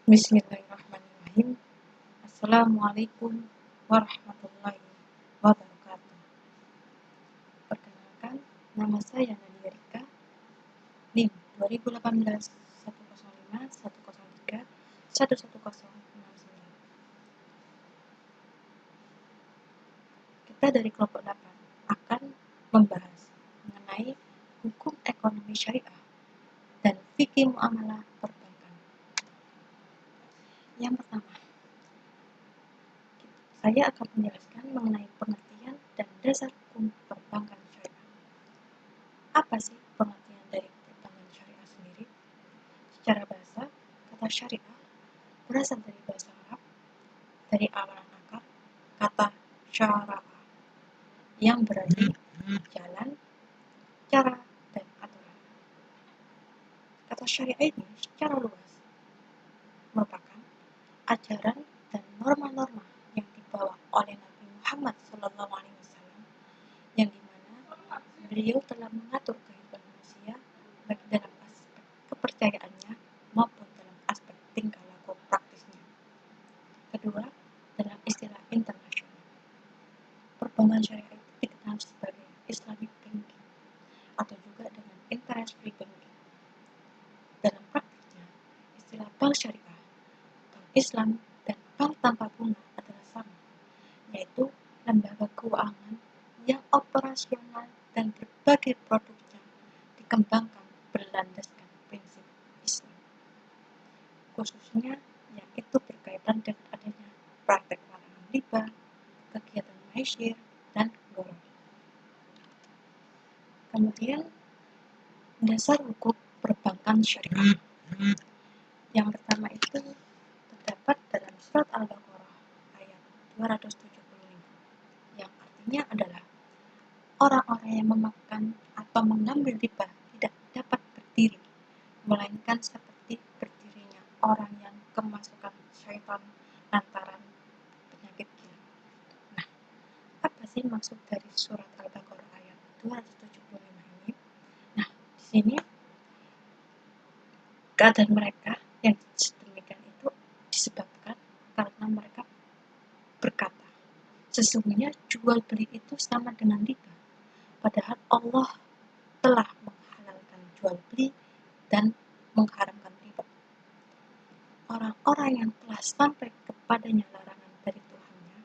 Bismillahirrahmanirrahim. Assalamualaikum warahmatullahi wabarakatuh. Perkenalkan, nama saya Nadia Rika, NIM 2018 105 103 11069. Kita dari kelompok 8 akan membahas mengenai hukum ekonomi syariah dan fikih muamalah perbankan. Yang pertama, saya akan menjelaskan mengenai pengertian dan dasar hukum perbankan syariah. Apa sih pengertian dari perbankan syariah sendiri? Secara bahasa, kata syariah berasal dari bahasa Arab, dari awalan akar kata syara'a yang berarti jalan, cara, dan aturan. Kata syariah ini secara luas merupakan ajaran dan norma-norma yang dibawa oleh Nabi Muhammad SAW, yang dimana beliau telah mengatur kehidupan manusia baik dalam aspek kepercayaannya maupun dalam aspek tingkah laku praktisnya. Kedua, dalam istilah internasional, perbankan syariah itu dikenal sebagai Islamic banking atau juga dengan interest free banking. Dalam praktiknya, istilah bank syariah, bank Islam, dan bank tanpa bunga adalah sama, yaitu lembaga keuangan yang operasional dan berbagai produknya dikembangkan berlandaskan prinsip Islam, khususnya yang itu berkaitan dengan adanya praktek larangan riba, kegiatan maisir, dan gharar. Kemudian, dasar hukum perbankan syariah. Yang pertama itu terdapat dalam surat Al-Baqarah ayat 275, yang artinya adalah orang-orang yang memakan atau mengambil riba tidak dapat berdiri, melainkan seperti berdirinya orang yang kemasukan syaitan lantaran penyakit gila. Nah, apa sih maksud dari surat Al-Baqarah ayat 275 ini? Nah, di sini keadaan mereka yang sedemikian itu disebabkan karena mereka berkata, sesungguhnya jual beli itu sama dengan riba, padahal Allah telah menghalalkan jual beli dan mengharamkan riba. Orang-orang yang telah sampai kepadanya larangan dari Tuhannya,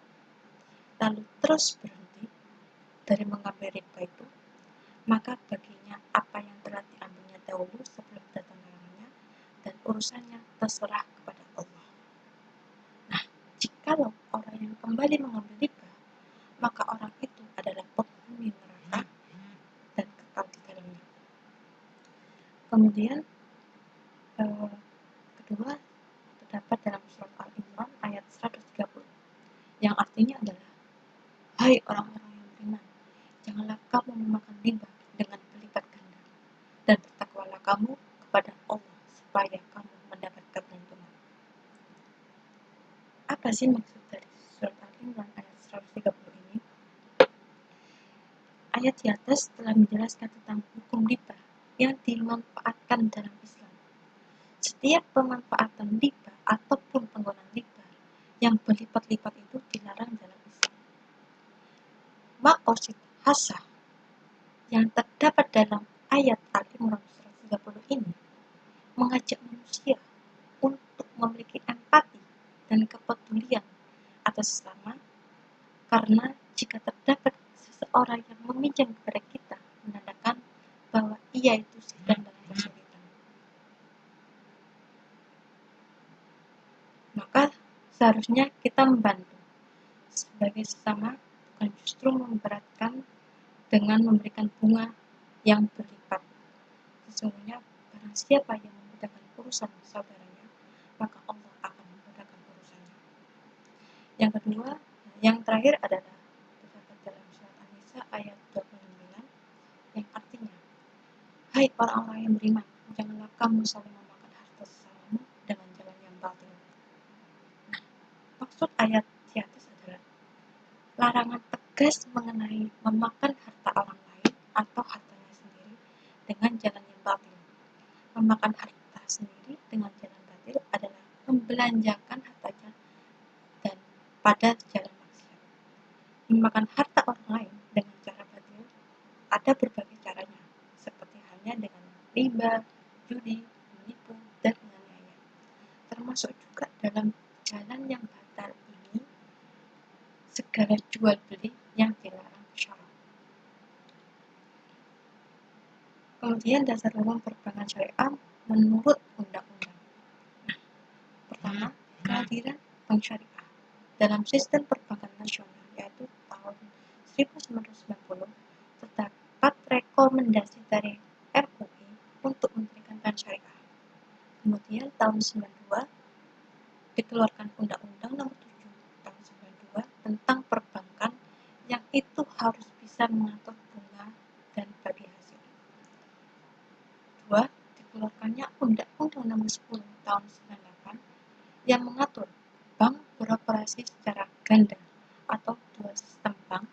lalu terus berhenti dari mengambil riba itu, maka baginya apa yang telah diambilnya dahulu sebelum datang larangannya, dan urusannya terserah kepada Allah. Nah, jikalau orang yang kembali mengambil riba, maka orang itu adalah penghuni neraka dan kekal di dalamnya. Kemudian kedua terdapat dalam surat Al-Imran ayat 130, yang artinya adalah, hai orang-orang yang beriman, janganlah kamu memakan riba dengan berlipat ganda, dan bertakwalah kamu kepada Allah supaya kamu mendapat keberuntungan. Apa sih maksud dari surat Al-Imran ayat 130 ini? Ayat di atas telah menjelaskan tentang hukum riba yang dimanfaatkan dalam Islam. Setiap pemanfaatan riba ataupun penggunaan riba yang berlipat-lipat itu dilarang dalam Islam. Maqasid hasah yang terdapat dalam ayat Al-Imran 130 ini mengajak manusia untuk memiliki empati dan kepedulian atas sesama, karena jika terdapat seseorang yang meminjam kepada kita menandakan bahwa ia itu sedang dalam kesulitan, maka seharusnya kita membantu sebagai sesama, bukan justru memberatkan dengan memberikan bunga yang berlipat. Sesungguhnya barang siapa yang memudahkan urusan saudaranya, maka Allah akan memudahkan urusannya. Yang kedua, yang terakhir adalah terdapat dalam surat An-Nisa ayat 29, yang artinya, hai orang-orang yang beriman, janganlah kamu saling memakan harta sesamamu dengan jalan yang batil. Nah, maksud ayat di atas adalah larangan tegas mengenai memakan harta orang lain atau hartanya sendiri dengan jalan yang batil. Memakan harta sendiri dengan jalan batil adalah membelanjakan hartanya dan pada jalan maksiat. Memakan harta orang lain dengan cara batil ada berbagai caranya, seperti halnya dengan riba, judi, menipu, dan menganiaya. Termasuk juga dalam jalan yang batal ini segala jual beli yang dilarang syara. Kemudian dasar umum perbankan syariah menurut undang-undang. Pertama, kehadiran bank syariah dalam sistem perbankan nasional yaitu tahun 1990 terdapat rekomendasi dari MUI untuk mendirikan bank syariah. Kemudian tahun 92 dikeluarkan Undang-Undang Nomor 7 tahun 92 tentang perbankan yang itu harus bisa mengatur bunga dan bagi hasil. 2. Dikeluarkannya Undang-Undang Nomor 10 tahun 98 yang mengatur bank beroperasi secara ganda atau dua sistem bank.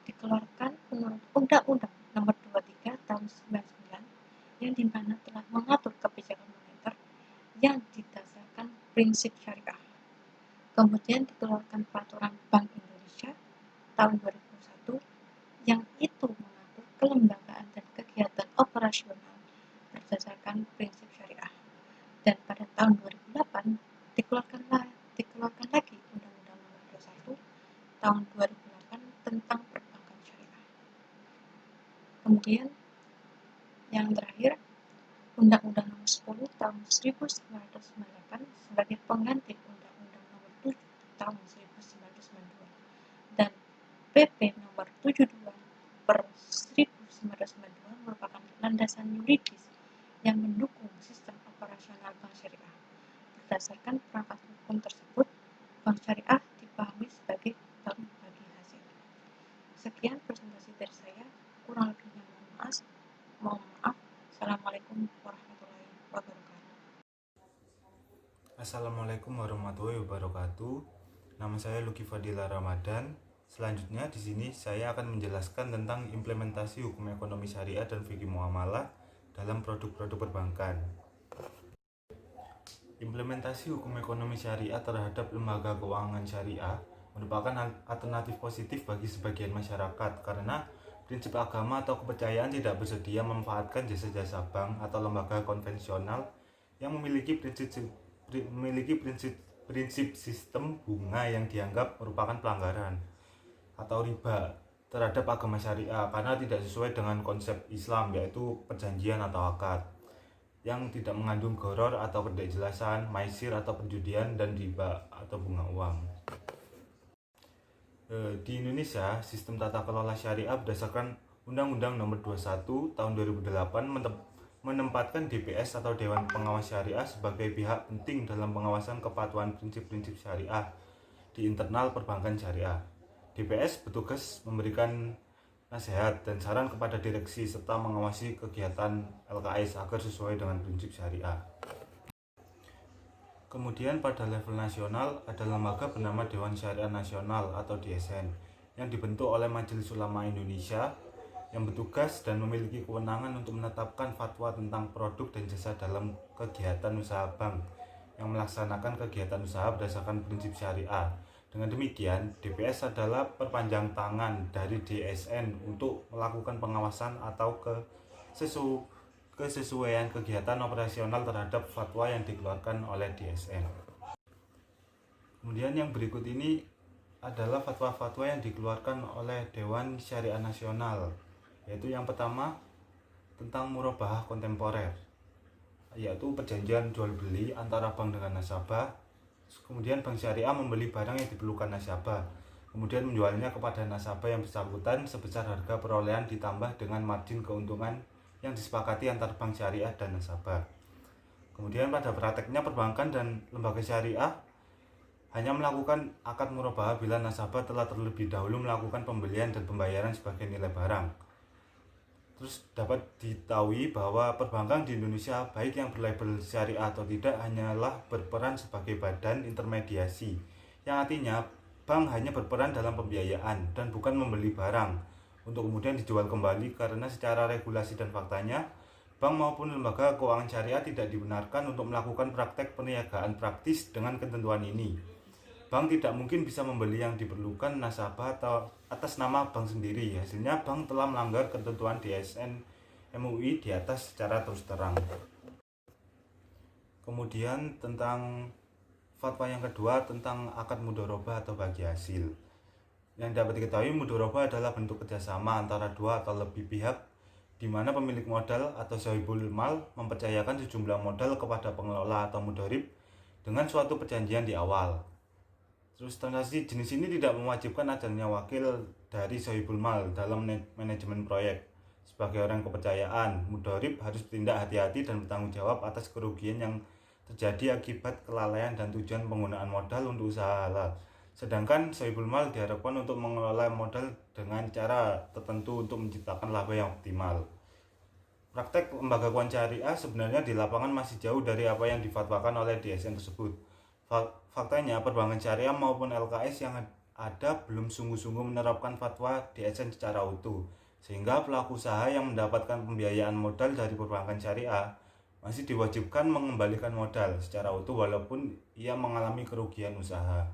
Dikeluarkan menurut Undang-Undang Nomor 23 tahun 99 yang dimana telah mengatur kebijakan moneter yang didasarkan prinsip syariah. Kemudian dikeluarkan Peraturan Bank Indonesia tahun 2001 yang itu mengatur kelembagaan dan kegiatan operasional berdasarkan prinsip syariah. Dan pada tahun 2008 dikeluarkan lagi Undang-Undang Nomor 21 tahun 2008 tentang perbankan syariah. Kemudian yang terakhir Undang-Undang Nomor 10 tahun 1998 sebagai pengganti Undang-Undang Nomor 7 tahun 1992 dan PP Nomor 72 per 1992 merupakan landasan yuridis yang mendukung sistem operasional bank syariah. Berdasarkan perangkat hukum tersebut, bank syariah dipahami sebagai bank bagi hasil. Sekian presentasi dari saya, kurang lebihnya mohon maaf. Assalamualaikum warahmatullahi wabarakatuh. Assalamualaikum warahmatullahi wabarakatuh. Nama saya Luki Fadila Ramadan. Selanjutnya di sini saya akan menjelaskan tentang implementasi hukum ekonomi syariah dan fikih muamalah dalam produk-produk perbankan. Implementasi hukum ekonomi syariah terhadap lembaga keuangan syariah merupakan alternatif positif bagi sebagian masyarakat karena prinsip agama atau kepercayaan tidak bersedia memanfaatkan jasa-jasa bank atau lembaga konvensional yang memiliki prinsip sistem bunga yang dianggap merupakan pelanggaran atau riba terhadap agama syariah karena tidak sesuai dengan konsep Islam, yaitu perjanjian atau akad yang tidak mengandung gharar atau ketidakjelasan, maisir atau perjudian, dan riba atau bunga uang. Di Indonesia, sistem tata kelola syariah berdasarkan Undang-Undang Nomor 21 tahun 2008 menempatkan DPS atau Dewan Pengawas Syariah sebagai pihak penting dalam pengawasan kepatuhan prinsip-prinsip syariah di internal perbankan syariah. DPS bertugas memberikan nasihat dan saran kepada direksi serta mengawasi kegiatan LKS agar sesuai dengan prinsip syariah. Kemudian pada level nasional ada lembaga bernama Dewan Syariah Nasional atau DSN yang dibentuk oleh Majelis Ulama Indonesia yang bertugas dan memiliki kewenangan untuk menetapkan fatwa tentang produk dan jasa dalam kegiatan usaha bank yang melaksanakan kegiatan usaha berdasarkan prinsip syariah. Dengan demikian, DPS adalah perpanjang tangan dari DSN untuk melakukan pengawasan atau kesesuaian kegiatan operasional terhadap fatwa yang dikeluarkan oleh DSN. Kemudian yang berikut ini adalah fatwa-fatwa yang dikeluarkan oleh Dewan Syariah Nasional, yaitu yang pertama tentang murabahah kontemporer, yaitu perjanjian jual beli antara bank dengan nasabah. Kemudian bank syariah membeli barang yang diperlukan nasabah, kemudian menjualnya kepada nasabah yang bersangkutan sebesar harga perolehan ditambah dengan margin keuntungan yang disepakati antar bank syariah dan nasabah. Kemudian pada prakteknya perbankan dan lembaga syariah hanya melakukan akad murabahah bila nasabah telah terlebih dahulu melakukan pembelian dan pembayaran sebagai nilai barang. Terus dapat diketahui bahwa perbankan di Indonesia baik yang berlabel syariah atau tidak hanyalah berperan sebagai badan intermediasi, yang artinya bank hanya berperan dalam pembiayaan dan bukan membeli barang untuk kemudian dijual kembali, karena secara regulasi dan faktanya bank maupun lembaga keuangan syariah tidak dibenarkan untuk melakukan praktek perniagaan praktis dengan ketentuan ini. Bank tidak mungkin bisa membeli yang diperlukan nasabah atau atas nama bank sendiri. Hasilnya bank telah melanggar ketentuan DSN MUI di atas secara terus terang. Kemudian tentang fatwa yang kedua tentang akad mudharabah atau bagi hasil. Yang dapat diketahui, mudharabah adalah bentuk kerjasama antara dua atau lebih pihak di mana pemilik modal atau sahibul mal mempercayakan sejumlah modal kepada pengelola atau mudharib dengan suatu perjanjian di awal. Terus transaksi jenis ini tidak mewajibkan adanya wakil dari sahibul mal dalam manajemen proyek. Sebagai orang kepercayaan, mudharib harus bertindak hati-hati dan bertanggung jawab atas kerugian yang terjadi akibat kelalaian dan tujuan penggunaan modal untuk usaha halal. Sedangkan sahibul mal diharapkan untuk mengelola modal dengan cara tertentu untuk menciptakan laba yang optimal. Praktek lembaga keuangan syariah sebenarnya di lapangan masih jauh dari apa yang difatwakan oleh DSN tersebut. Faktanya, perbankan syariah maupun LKS yang ada belum sungguh-sungguh menerapkan fatwa DSN secara utuh, sehingga pelaku usaha yang mendapatkan pembiayaan modal dari perbankan syariah masih diwajibkan mengembalikan modal secara utuh walaupun ia mengalami kerugian usaha.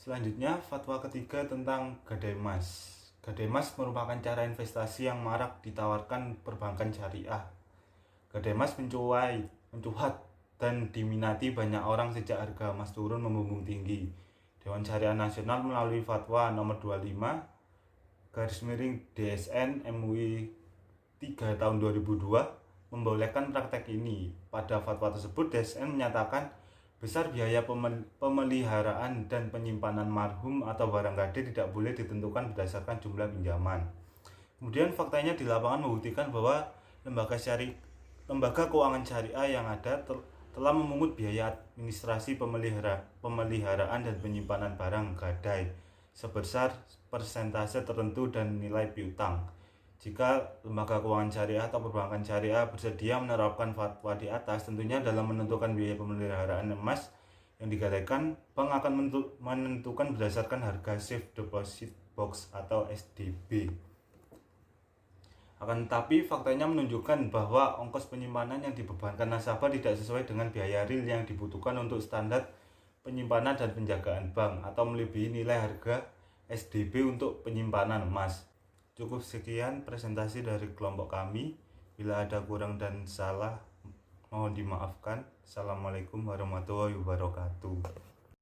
Selanjutnya, fatwa ketiga tentang gadai emas. Gadai emas merupakan cara investasi yang marak ditawarkan perbankan syariah. Gadai emas mencuat dan diminati banyak orang sejak harga emas turun membumbung tinggi. Dewan Syariah Nasional melalui fatwa nomor 25 DSN MUI 3 tahun 2002 membolehkan praktek ini. Pada fatwa tersebut, DSN menyatakan besar biaya pemeliharaan dan penyimpanan marhum atau barang gadai tidak boleh ditentukan berdasarkan jumlah pinjaman. Kemudian faktanya di lapangan membuktikan bahwa lembaga keuangan syariah yang ada telah memungut biaya administrasi pemeliharaan dan penyimpanan barang gadai sebesar persentase tertentu dan nilai piutang. Jika lembaga keuangan syariah atau perbankan syariah bersedia menerapkan fatwa di atas, tentunya dalam menentukan biaya pemeliharaan emas yang digadaikan, bank akan menentukan berdasarkan harga safe deposit box atau SDB. Akan tetapi, faktanya menunjukkan bahwa ongkos penyimpanan yang dibebankan nasabah tidak sesuai dengan biaya real yang dibutuhkan untuk standar penyimpanan dan penjagaan bank atau melebihi nilai harga SDB untuk penyimpanan emas. Cukup sekian presentasi dari kelompok kami. Bila ada kurang dan salah, mohon dimaafkan. Assalamualaikum warahmatullahi wabarakatuh.